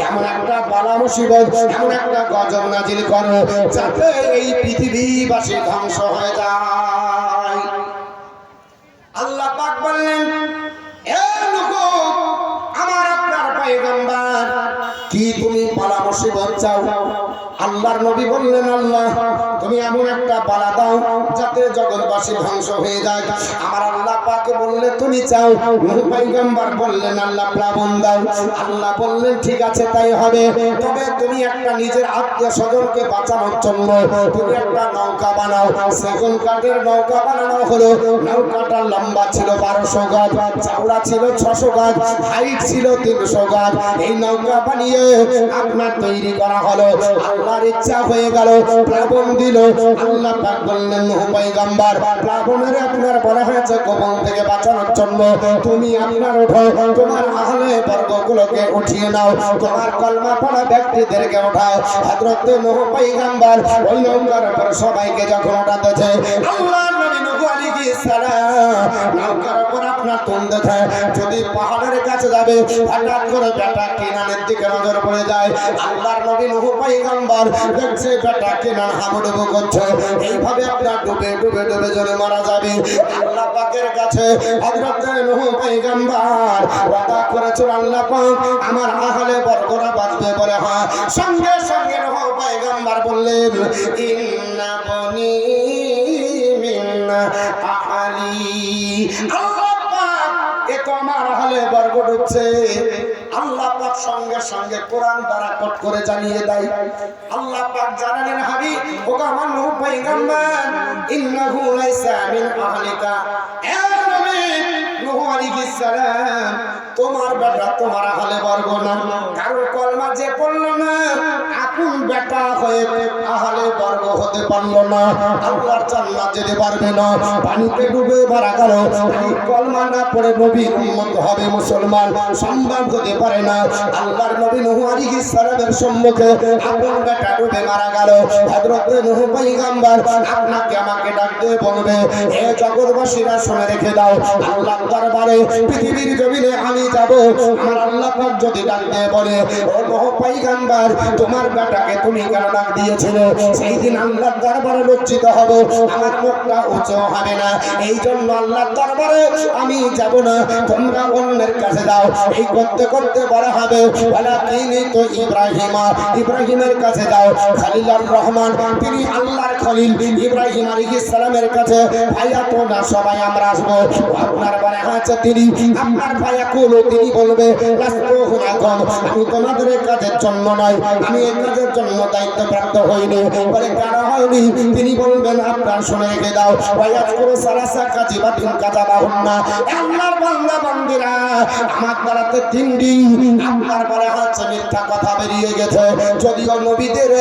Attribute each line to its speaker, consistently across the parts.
Speaker 1: এমন একটা বালা মুসিবত, এমন একটা গজব নাজিল করো যাতে এই পৃথিবীবাসী ধ্বংস হয়ে যায়। আল্লাহ পাক বললেন, এ লোগো, আমার আপনার পয়গম্বর, কি তুমি বালা মুসিবত চাও? আল্লাহর নবী বললেন, আল্লাহ তুমি এমন একটা বালা দাও যাতে জগৎবাসী ধ্বংস হয়ে যায়। আমার আল্লাহ পাক বললে তুমি চাও। নূহ পয়গম্বর বললেন, আল্লাহ প্লাবন দাও। আল্লাহ বললেন, ঠিক আছে তাই হবে, তবে তুমি একটা নিজের আত্মীয় স্বজনকে বাঁচানোর জন্য তুমি একটা নৌকা বানাও। সেগুন কাঠের নৌকা বানানো হলো। নৌকাটা লম্বা ছিল 1200 গজ, চওড়া ছিল 600 গজ, হাইট ছিল 300 গজ। এই নৌকা বানিয়ে আপনার তৈরি করা হলো। আল্লাহর ইচ্ছা হয়ে গেল, প্লাবন দিল। আল্লাহ পাক বললেন, নূহ পয়গম্বর, প্লাবনের আপনার বলা হয়েছে গোপন থেকে বাঁচানোর জন্য তুমি আপনার ওঠো, তোমার আহলে বর্গগুলোকে উঠিয়ে নাও, তোমার কলমা পড়া ব্যক্তিদেরকে ওঠাও। হযরত নূহ পয়গম্বর ওই নৌকার উপর সবাইকে যখন ওঠাতেছে, আল্লাহর নবী নূহ আলাইহিস সালাম নৌকার উপর আপনার তুলতেছে। যদি পাহাড়ের কাছে যাবে, হঠাৎ করে বেটা কেনানের দিকে নজর পড়ে যায়। আল্লাহর নবী নূহ পয়গম্বর দেখছে বেটা কেনান হাবুডুবু করছে, এইভাবে আপনার ডুবে ডুবে ডুবে জলে মারা যাবে। আল্লাহ পাকের কাছে হযরত নূহ পয়গম্বর ওয়াদা করেছেন, আল্লাহ পাক আমার আহলে বর্গরা বাঁচবে বলে। হ্যাঁ, সঙ্গে সঙ্গে নূহ পয়গম্বর বললেন, ইন্না বনি মিন আহলি। আল্লাহ পাক এ তো আমার আহলে বর্গ ডুবছে। আল্লাহ পাক সঙ্গে সঙ্গে কোরআন দ্বারা কোট করে জানিয়ে দেয়। আল্লাহ পাক জানালেন, হাবিব ও আমার নূহ পয়গম্বর, ইন্নাহু লাইসা মিন আহলিকা। এ নবী নূহ আলাইহিস সালাম, তোমার বেটা তোমার আহলে বর্গ না। কারণ কলমা যে পড়ল না, আপন বেটা হয়ে আহলে বর্গ হতে পারল না, আল্লাহর জান্নাত যেতে পারবে না। পানিতে ডুবে মারা গেল। এই কলমা না পড়ে নবীর উম্মত হবে মুসলমান সম্মান হতে পারে না। আল্লাহর নবী নূহ আলাইহিস সালামের সম্মুখে আপন বেটা ডুবে মারা গেল। হযরত নূহ পয়গম্বর আপনাকে আমাকে ডাক দিয়ে বলবে, হে জগৎবাসীরা শুনে রেখে দাও, আল্লাহর দরবারে পৃথিবীর জমিনে আমি যাব। আমার আল্লাহ পাক যদি ডাক দিয়ে বলে, ও নূহ পয়গম্বর, তোমার বেটাকে তুমি কেন ডাক দিয়েছিলে, সেই দিন আল্লাহর দরবারে লজ্জিত হব, আমার মুখটা উঁচু হবে না। এই জন্য আল্লাহর দরবারে আমি যাব না, তোমরা অন্যের কাছে যাও। এই করতে করতে বলা হবে, ওয়ালাকিনি তো ইব্রাহিমের কাছে যাও। খলিলুর রহমান, তিনি আল্লাহর খলিল, ইব্রাহিম আলাইহিস সালামের কাছে ভাইয়া তো না সবাই আমরা আসবো। আপনার বলে আছে তিনি, আপনার ভাইয়া কুলো, তিনি বলবে, রাসূল হুনাকুম, আমি তোমাদের কাজের জন্য নয়, আমি এই কাজের জন্য দায়িত্বপ্রাপ্ত হইনি। বলে কারা হয়নি? তিনি বলবেন, আপনার শুনে রেখে দাও, ওয়ায়াজকুরু সালাসা কাযিবাতিন কাযাবাহুন্না। আল্লাহর বান্দা বান্দীরা, আমার দ্বারাতে তিনটি আপনার বলা হচ্ছে মিথ্যা কথা বেরিয়ে গেছে। যদিও নবীদের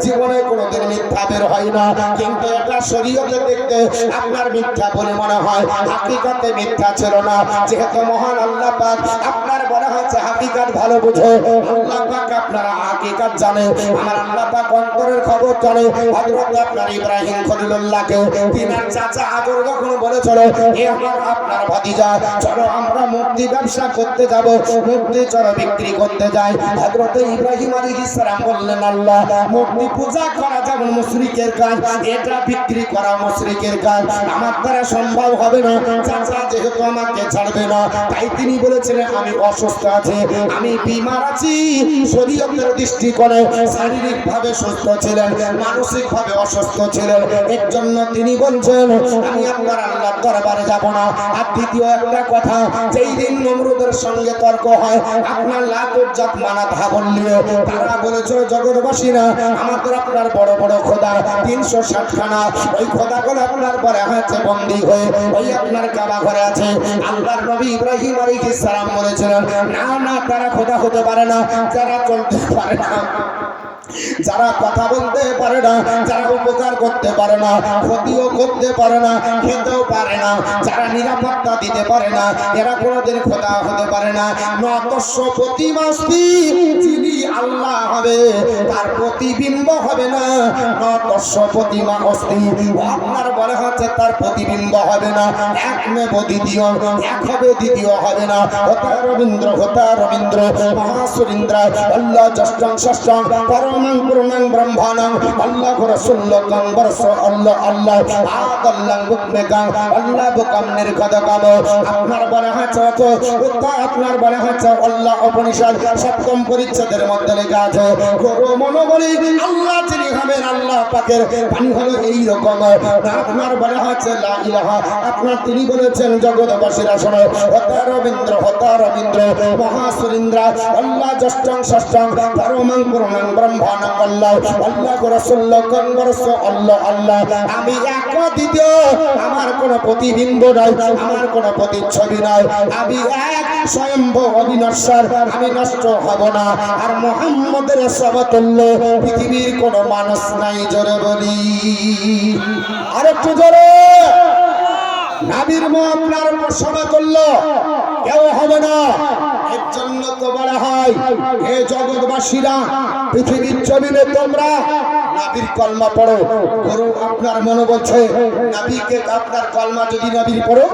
Speaker 1: জীবনে কোনোদিন মিথ্যা বের হয় না, কিন্তু এটা শরীয়তে দেখতে আপনার মিথ্যা বলে মনে হয়, হাকিকাতে মিথ্যা ছিল না। যেহেতু মহান আল্লাহ পাক আপনার বলা হচ্ছে হাকিকাত ভালো বুঝো, আল্লাহ পাক আপনারা হাকিকাত জানে। আমার আল্লাহ পাক অন্তরের খবর জানে। হযরত আপনার ইব্রাহিম খলিলুল্লাহকে তিনার চাচা আদর যখন বলেছিল, এ আমার আপনার ভাতিজা, চলো আমরা মুক্তি ব্যবসা করতে যাব, মুক্তি চলো বিক্রি করতে যাই। হযরত ইব্রাহিম আলাইহিস সালাম বললেন, আল্লাহ, মুক্তি পূজা করা যেমন মুশরিকের কাজ, এটা বিক্রি করা মুশরিকের কাজ, আমার দ্বারা সম্ভব হবে না। চাচা যেহেতু আমাকে ছাড়বে না, তাই তিনি বলেছিলেন, আমি অসুস্থ আছি, আমি বিমার আছি। শরীয়তের দৃষ্টিকোণে শারীরিকভাবে সুস্থ ছিলেন, মানসিকভাবে অসুস্থ ছিলেন। এর জন্য তিনি বলছেন, আমি আপনার আল্লাহর দরবারে যাব না। আর দ্বিতীয় একটা কথা, যেই দিন নমরুদের সঙ্গে তর্ক হয় আপনার লাত উজ্জাত মানাত হাবল নিয়ে, তারা বলেছিল, জগৎবাসীরা, আমাদের আপনার বড় বড় খোদা 360 খানা, ওই খোদাগুলো আপনার পরে হয়েছে বন্দী হয়ে ওই আপনার কাবা ঘরে আছে। আল্লাহর নবী ইব্রাহিম আলাইহিস সালাম বলেছিলেন, না না, তারা খোদা হতে পারে না, যারা চলতে পারে না, যারা কথা বলতে পারে না, যারা উপকার করতে পারে না, ক্ষতিও করতে পারে না, খেতেও পারে না, যারা নিরাপত্তা দিতে পারে না, এরা কোনোদিন খোদা হতে পারে না। নতস্য প্রতিমাস্তি, যিনি আল্লাহ হবে, তার প্রতিবিম্ব হবে না। নটস্য প্রতিমা অস্তি, আপনার বলে হচ্ছে তার প্রতিবিম্ব হবে না। এক নেব দ্বিতীয়, এক হবে দ্বিতীয় হবে না। হতা রবীন্দ্র মহাসুরিন্দ্র আল্লাহ ষষ্ঠং ষষ্ঠং পরমাং পূর্ণাং ব্রহ্মাণং আল্লাহ রাসূলুল্লাহ বরস আল্লাহ আল্লাহ আদাল্লাং বুকমেকাং আল্লাহ বুকাম নির্গতকাম। আপনার বলা হচ্ছে আপনার বলা হচ্ছে আল্লাহ উপনিষদ সপ্তম পরিচ্ছেদের মধ্যে লেখা আছে, গরু মনোবলী আল্লাহ যিনি হবেন আল্লাহ পাকের বাণী হলো এই রকম। আপনার বলা হচ্ছে লা ইলাহা, আপনার তিনি বলেছেন জগৎবাসীরা শোনো, হতা রবীন্দ্র মহাসুরিন্দ্র আল্লাহ ষষ্ঠং ষষ্ঠং পরমাং পূর্ণাং ব্রহ্মাণং আল্লাহ আল্লাহ রাসূলুল্লাহ বরস আল্লাহ আল্লাহ। আমি এক দ্বিতীয়, আমার কোনো প্রতিবিম্ব নাই, আমার কোনো প্রতিচ্ছবি নাই। আমি এক স্বয়ম্ভ অবিনশ্বর, আমি নষ্ট হব না। আর মুহাম্মদের সমতুল্য পৃথিবীর কোনো মানুষ নাই। জোরে বলি আর একটু জোরে। নবীর মুখ আপনার সমতুল্য কেউ হবে না। এর জন্য তো বলা হয়, হে জগৎবাসীরা, পৃথিবীর জমিনে তোমরা নবীর কলমা পড়ো। গুরু আপনার মনে বলছে নবীকে, আপনার কলমা যদি নবীর পড়ো